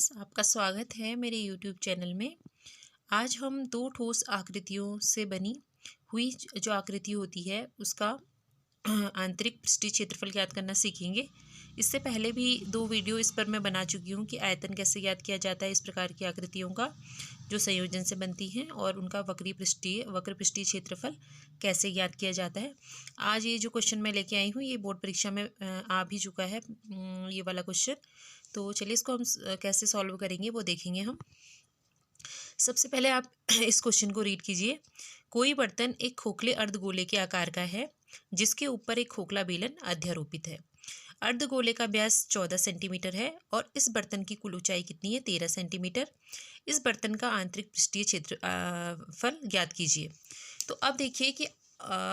Friends, आपका स्वागत है मेरे यूट्यूब चैनल में। आज हम दो ठोस आकृतियों से बनी हुई जो आकृति होती है उसका आंतरिक पृष्ठीय क्षेत्रफल ज्ञात करना सीखेंगे। इससे पहले भी दो वीडियो इस पर मैं बना चुकी हूँ कि आयतन कैसे ज्ञात किया जाता है इस प्रकार की आकृतियों का जो संयोजन से बनती हैं, और उनका वक्र पृष्ठीय क्षेत्रफल कैसे ज्ञात किया जाता है। आज ये जो क्वेश्चन मैं लेके आई हूँ ये बोर्ड परीक्षा में आ भी चुका है, ये वाला क्वेश्चन। तो चलिए इसको हम कैसे सॉल्व करेंगे वो देखेंगे हम। सबसे पहले आप इस क्वेश्चन को रीड कीजिए। कोई बर्तन एक खोखले अर्धगोले के आकार का है जिसके ऊपर एक खोखला बेलन अध्यारोपित है। अर्धगोले का व्यास 14 सेंटीमीटर है और इस बर्तन की कुल ऊंचाई कितनी है? 13 सेंटीमीटर। इस बर्तन का आंतरिक पृष्ठीय क्षेत्रफल ज्ञात कीजिए। तो अब देखिए कि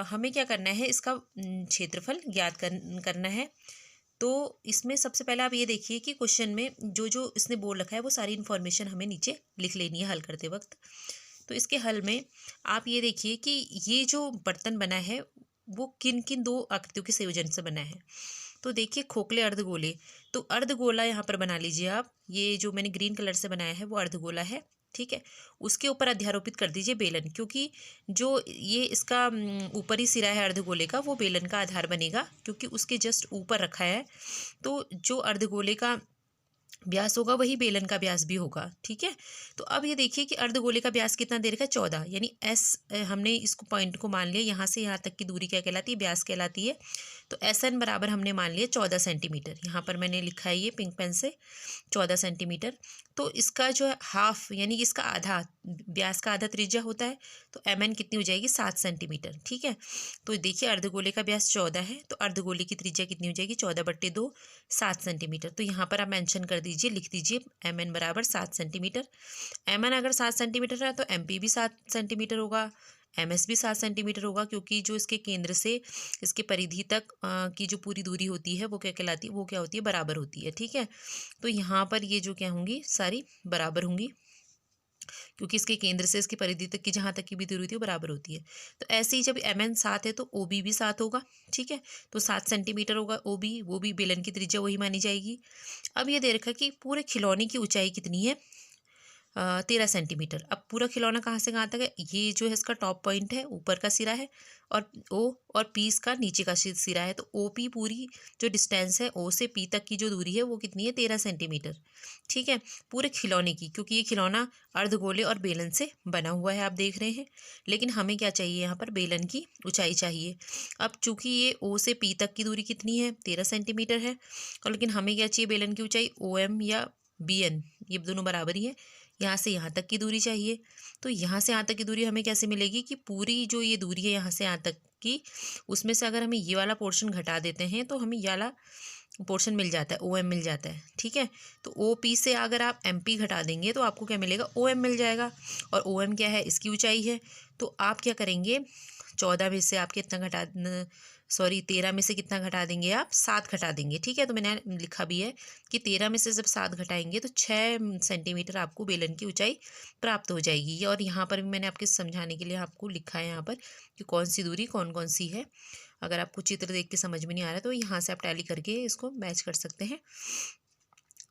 हमें क्या करना है, इसका क्षेत्रफल ज्ञात करना है। तो इसमें सबसे पहले आप ये देखिए कि क्वेश्चन में जो जो इसने बोल रखा है वो सारी इन्फॉर्मेशन हमें नीचे लिख लेनी है हल करते वक्त। तो इसके हल में आप ये देखिए कि ये जो बर्तन बना है वो किन किन दो आकृतियों के संयोजन से बना है। तो देखिए खोखले अर्धगोले, तो अर्धगोला यहाँ पर बना लीजिए आप। ये जो मैंने ग्रीन कलर से बनाया है वो अर्धगोला है, ठीक है। उसके ऊपर अध्यारोपित कर दीजिए बेलन, क्योंकि जो ये इसका ऊपरी सिरा है अर्धगोले का वो बेलन का आधार बनेगा, क्योंकि उसके जस्ट ऊपर रखा है। तो जो अर्धगोले का व्यास होगा वही बेलन का व्यास भी होगा, ठीक है। तो अब ये देखिए कि अर्धगोले का व्यास कितना दे रखा है? 14, यानी एस हमने इसको पॉइंट को मान लिया। यहाँ से यहाँ तक की दूरी क्या कहलाती है? व्यास कहलाती है। तो एस एन बराबर हमने मान लिया 14 सेंटीमीटर। यहाँ पर मैंने लिखा है ये पिंक पेन से 14 सेंटीमीटर। तो इसका जो है हाफ, यानी इसका आधा, व्यास का आधा त्रिज्या होता है। तो एम एन कितनी हो जाएगी? 7 सेंटीमीटर, ठीक है। तो देखिए अर्धगोले का व्यास 14 है तो अर्धगोले की त्रिज्या कितनी हो जाएगी? 14/2, 7 सेंटीमीटर। तो यहाँ पर आप मेंशन कर दीजिए, लिख दीजिए एम एन बराबर 7 सेंटीमीटर। एम एन अगर 7 सेंटीमीटर है तो एम पी भी 7 सेंटीमीटर होगा, एम एस भी 7 सेंटीमीटर होगा, क्योंकि जो इसके केंद्र से इसके परिधि तक की जो पूरी दूरी होती है वो क्या कहलाती है? वो क्या होती है? बराबर होती है, ठीक है। तो यहाँ पर ये जो क्या होंगी? सारी बराबर होंगी, क्योंकि इसके केंद्र से इसकी परिधि तक की जहाँ तक की भी दूरी होती है वो बराबर होती है। तो ऐसे ही जब एम एन 7 है तो ओ बी भी 7 होगा, ठीक है। तो 7 सेंटीमीटर होगा ओ बी, वो भी बेलन की त्रिज्या वही मानी जाएगी। अब ये दे रखा कि पूरे खिलौने की ऊंचाई कितनी है? 13 सेंटीमीटर। अब पूरा खिलौना कहाँ से कहाँ तक है? ये जो है इसका टॉप पॉइंट है, ऊपर का सिरा है, और ओ और पी इसका नीचे का सिरा है। तो ओ पी पूरी जो डिस्टेंस है ओ से पी तक की जो दूरी है वो कितनी है? 13 सेंटीमीटर, ठीक है। पूरे खिलौने की, क्योंकि ये खिलौना अर्धगोले और बेलन से बना हुआ है, आप देख रहे हैं। लेकिन हमें क्या चाहिए? यहाँ पर बेलन की ऊंचाई चाहिए। अब चूंकि ये ओ से पी तक की दूरी कितनी है? 13 सेंटीमीटर है, और लेकिन हमें क्या चाहिए? बेलन की ऊंचाई ओ एम या बी एन, ये दोनों बराबर ही है। यहाँ से यहाँ तक की दूरी चाहिए। तो यहाँ से यहाँ तक की दूरी हमें कैसे मिलेगी? कि पूरी जो ये दूरी है यहाँ से यहाँ तक की, उसमें से अगर हमें ये वाला पोर्शन घटा देते हैं तो हमें ये वाला पोर्शन मिल जाता है, ओ एम मिल जाता है, ठीक है। तो ओ पी से अगर आप एम पी घटा देंगे तो आपको क्या मिलेगा? ओ एम मिल जाएगा। और ओ एम क्या है? इसकी ऊंचाई है। तो आप क्या करेंगे? 14 में से आप कितना 13 में से कितना घटा देंगे? आप 7 घटा देंगे, ठीक है। तो मैंने लिखा भी है कि 13 में से जब 7 घटाएंगे तो 6 सेंटीमीटर आपको बेलन की ऊंचाई प्राप्त हो जाएगी। और यहाँ पर भी मैंने आपके समझाने के लिए आपको लिखा है यहाँ पर कि कौन सी दूरी कौन कौन सी है। अगर आपको चित्र देख के समझ में नहीं आ रहा है तो यहाँ से आप टैली करके इसको मैच कर सकते हैं।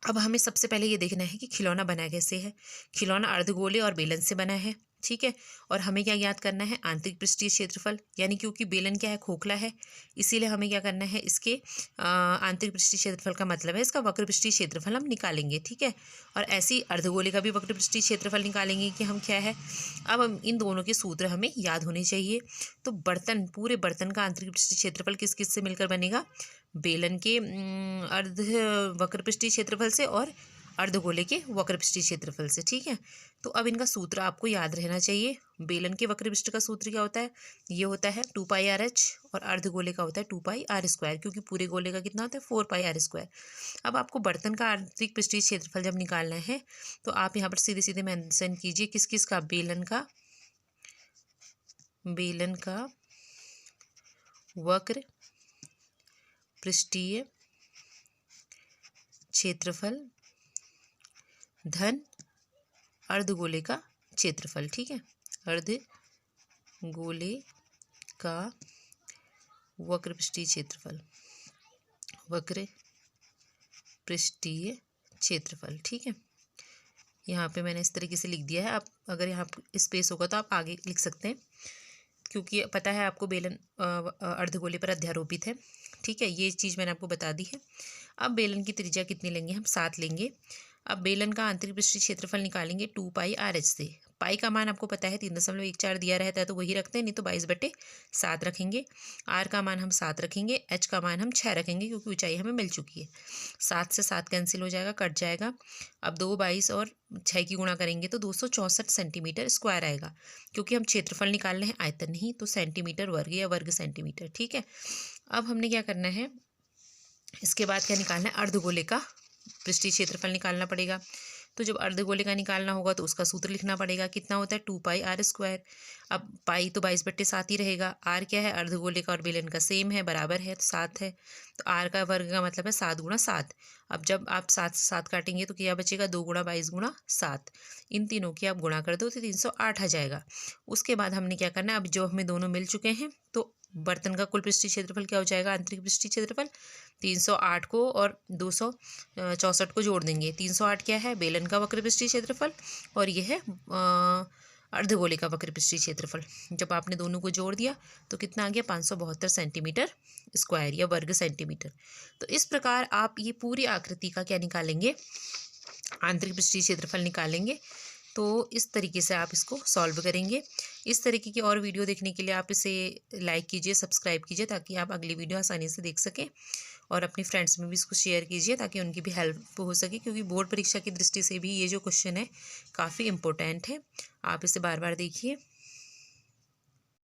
अब हमें सबसे पहले ये देखना है कि खिलौना बना कैसे है। खिलौना अर्धगोले और बेलन से बना है, ठीक है। और हमें क्या ज्ञात करना है? आंतरिक पृष्ठीय क्षेत्रफल, यानी क्योंकि बेलन क्या है? खोखला है, इसीलिए हमें क्या करना है? इसके आंतरिक पृष्ठीय क्षेत्रफल का मतलब है इसका वक्र पृष्ठीय क्षेत्रफल हम निकालेंगे, ठीक है। और ऐसे ही अर्धगोले का भी वक्र पृष्ठीय क्षेत्रफल निकालेंगे कि हम क्या है। अब हम इन दोनों के सूत्र हमें याद होने चाहिए। तो पूरे बर्तन का आंतरिक पृष्ठीय क्षेत्रफल किस किस से मिलकर बनेगा? बेलन के अर्ध वक्र पृष्ठीय क्षेत्रफल से और अर्धगोले के वक्र पृष्ठीय क्षेत्रफल से, ठीक है। तो अब इनका सूत्र आपको याद रहना चाहिए। बेलन के वक्र पृष्ठ का सूत्र क्या होता है? ये होता है 2πRh, और अर्धगोले का होता है 2πr², क्योंकि पूरे गोले का कितना होता है? 4πr²। अब आपको बर्तन का आंतरिक पृष्ठीय क्षेत्रफल जब निकालना है तो आप यहाँ पर सीधे सीधे मेंशन कीजिए किस किस का? बेलन का वक्र पृष्ठीय क्षेत्रफल धन अर्धगोले का क्षेत्रफल, ठीक है। अर्धगोले का वक्र पृष्ठीय क्षेत्रफल, वक्र पृष्ठीय क्षेत्रफल, ठीक है। यहाँ पे मैंने इस तरीके से लिख दिया है। आप अगर यहाँ स्पेस होगा तो आप आगे लिख सकते हैं, क्योंकि पता है आपको बेलन अर्धगोले पर अध्यारोपित है। ठीक है, ये चीज़ मैंने आपको बता दी है। अब बेलन की त्रिज्या कितनी लेंगे, हम 7 लेंगे। अब बेलन का आंतरिक पृष्ठीय क्षेत्रफल निकालेंगे 2πr/h से। पाई का मान आपको पता है 3.14 दिया रहता है, तो वही रखते हैं, नहीं तो 22/7 रखेंगे। आर का मान हम 7 रखेंगे, एच का मान हम 6 रखेंगे, क्योंकि ऊंचाई हमें मिल चुकी है। 7 से 7 कैंसिल हो जाएगा, कट जाएगा। अब 2, 22 और 6 की गुणा करेंगे तो 264 सेंटीमीटर स्क्वायर आएगा, क्योंकि हम क्षेत्रफल निकाल रहे हैं, आयतन नहीं। तो सेंटीमीटर वर्ग या वर्ग सेंटीमीटर। ठीक है, अब हमने क्या करना है, इसके बाद क्या निकालना है, अर्धगोले का पृष्ठीय क्षेत्रफल निकालना पड़ेगा। तो जब अर्धगोले का निकालना होगा तो उसका सूत्र लिखना पड़ेगा। कितना होता है, 2πr²। अब पाई तो 22/7 ही रहेगा। आर क्या है, अर्धगोले का और बेलन का सेम है, बराबर है, तो 7 है। तो आर का वर्ग का मतलब है 7 × 7। अब जब आप 7 से 7 काटेंगे तो क्या बचेगा, 2 × 22 × 7। इन तीनों की आप गुणा कर दो तो 308 आ जाएगा। उसके बाद हमने क्या करना है, अब जो हमें दोनों मिल चुके हैं, तो बर्तन का कुल पृष्ठीय क्षेत्रफल क्या हो जाएगा, आंतरिक पृष्ठीय क्षेत्रफल 308 को और 264 को जोड़ देंगे। 308 क्या है, बेलन का वक्र पृष्ठीय क्षेत्रफल, और यह है अर्धगोले का वक्र पृष्ठीय क्षेत्रफल। जब आपने दोनों को जोड़ दिया तो कितना आ गया, 572 सेंटीमीटर स्क्वायर या वर्ग सेंटीमीटर। तो इस प्रकार आप ये पूरी आकृति का क्या निकालेंगे, आंतरिक पृष्ठीय क्षेत्रफल निकालेंगे। तो इस तरीके से आप इसको सॉल्व करेंगे। इस तरीके की और वीडियो देखने के लिए आप इसे लाइक कीजिए, सब्सक्राइब कीजिए, ताकि आप अगली वीडियो आसानी से देख सकें। और अपनी फ्रेंड्स में भी इसको शेयर कीजिए, ताकि उनकी भी हेल्प हो सके, क्योंकि बोर्ड परीक्षा की दृष्टि से भी ये जो क्वेश्चन है काफ़ी इम्पोर्टेंट है। आप इसे बार बार देखिए।